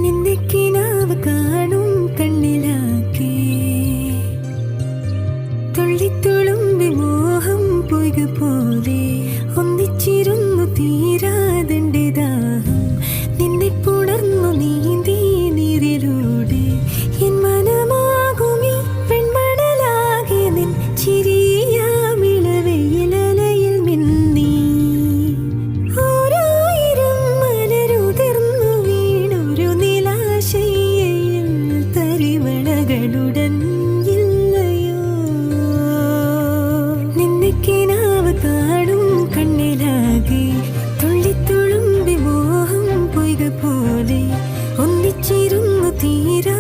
നിന്റെ കിനാവ് കാണും കണ്ണിലാക്കി തുള്ളിത്തുളുമ്പി മോഹം പൊയ്ക പോലെ ഒന്നിച്ചിരുന്നു തീരാതെന്റെ ദാഹം നിന്നെ പുണർന്നു നീന്തി നീരിലൂടെ എൻ മനമാകുമീ വെൺമണലാകെ നിൻ ചിരിയാമിളവെയിലലയിൽ മിന്നി ഓരായിരം മലരുതിർന്നു വീണൊരു നിലാശയിൽ തരിവളകളുടൻ ഇല്ലയോ നിന്നെ കിനാവ് കാണും കണ്ണിലാകെ തുള്ളിത്തുളുമ്പി മോഹം പൊയ്ക പോലെ ഒന്നിച്ചിരുന്നു തീരാ